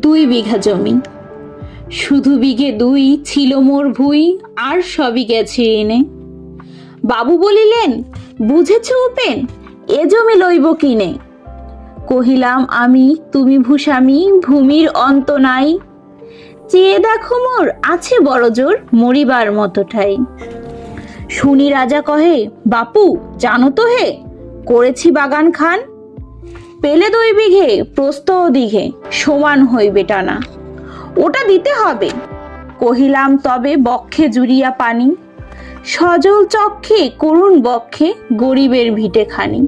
2 বিঘা জমি, শুধু বিঘে 2 ছিল মোর ভুই, আর সবই গেছে এনে। বাবু বলিলেন, বুঝেছ উপেন, এ জমি লইব কিনে। কহিলাম আমি, তুমি ভূস্বামী, ভূমির অন্ত নাই। চেয়ে দেখো মোর আছে বড় জোর, মরিবার মতো ঠাই। শুনি রাজা কহে, বাপু জানো তো হে, করেছি বাগান খান। পেলে 2 বিঘে, প্রস্থ ও দিঘে, সমান হইবে টানা, ওটা দিতে হবে। কহিলাম তবে বক্ষে জুড়িয়া পানি, সজল চক্ষে করুণ বক্ষে, গরিবের ভিটে খানি।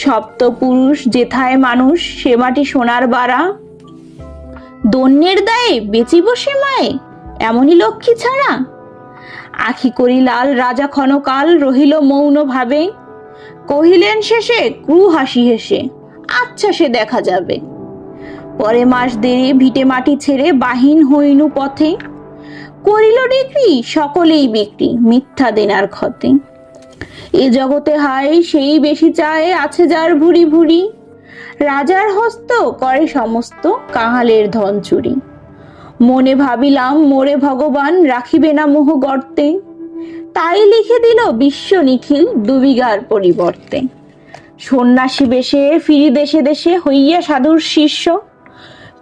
সপ্ত পুরুষ যেথায় মানুষ, সে মাটি সোনার বাড়া। দন্যের দায়ে বেচিব সে মায়ে, এমনই লক্ষ্মী ছাড়া। আখি করি লাল, রাজা ক্ষণকাল রহিল মৌন ভাবে। কহিলেন শেষে ক্রু হাসি হেসে, আচ্ছা সে দেখা যাবে। পরে মাস দেড়ে ভিটে মাটি ছেড়ে বাহিন হইনু পথে। করিল ডিক্রি সকলেই বিক্রি, মিথ্যা দেনার ক্ষতে। এ জগতে হায় সেই বেশি চায়, আছে যার ভুরি ভুরি। রাজার হস্ত করে সমস্ত, কাঙালের ধন চুরি। মনে ভাবিলাম মোরে ভগবান রাখিবে না মোহ গর্তে, তাই লিখে দিল বিশ্ব নিখিল 2 বিঘার পরিবর্তে। সন্ন্যাসী বেশে ফিরি দেশে দেশে, হইয়া সাধুর শিষ্য।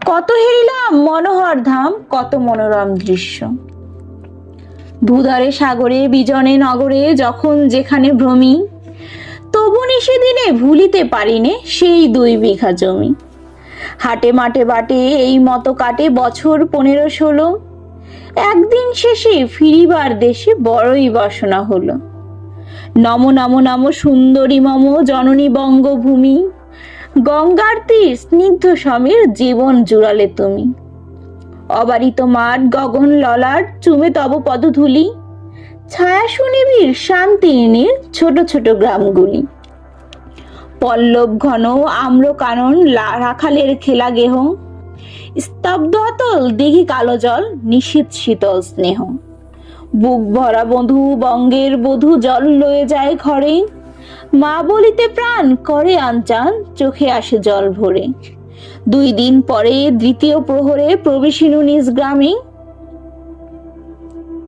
কত হেরিলাম মনোহর ধাম, কত মনোরম দৃশ্য। ভূধারে সাগরে বিজনে নগরে, যখন যেখানে ভ্রমি। তবু নিশিদিনে ভুলিতে পারিনে সেই 2 বিঘা জমি। হাটে মাঠে বাটে এই মতো কাটে বছর 15-16। একদিন শেষে ফিরিবার দেশে বড়ই বাসনা হলো। নম নম নম সুন্দরী মম জননী বঙ্গভূমি, গঙ্গার তীর স্নিগ্ধ সমীর, জীবন জুড়ালে তুমি। অবারিত মাঠ গগন ললাট, চুমে তব পদধূলি। ছায়া সুনিবিড় শান্তি নীর, ছোট ছোট গ্রামগুলি। পল্লব ঘন আম্র কানন, রাখালের খেলা গেহ। স্তব্ধ অতল দিঘি কালো জল, নিশীথ শীতল স্নেহ। বুক ভরা বধূ বঙ্গের বধূ, জল লয়ে যায় ঘরে। মা বলিতে প্রাণ করে আনচান, চোখে আসে জল ভরে। 2 দিন পরে দ্বিতীয় প্রহরে প্রবেশিনু নিজ গ্রামে।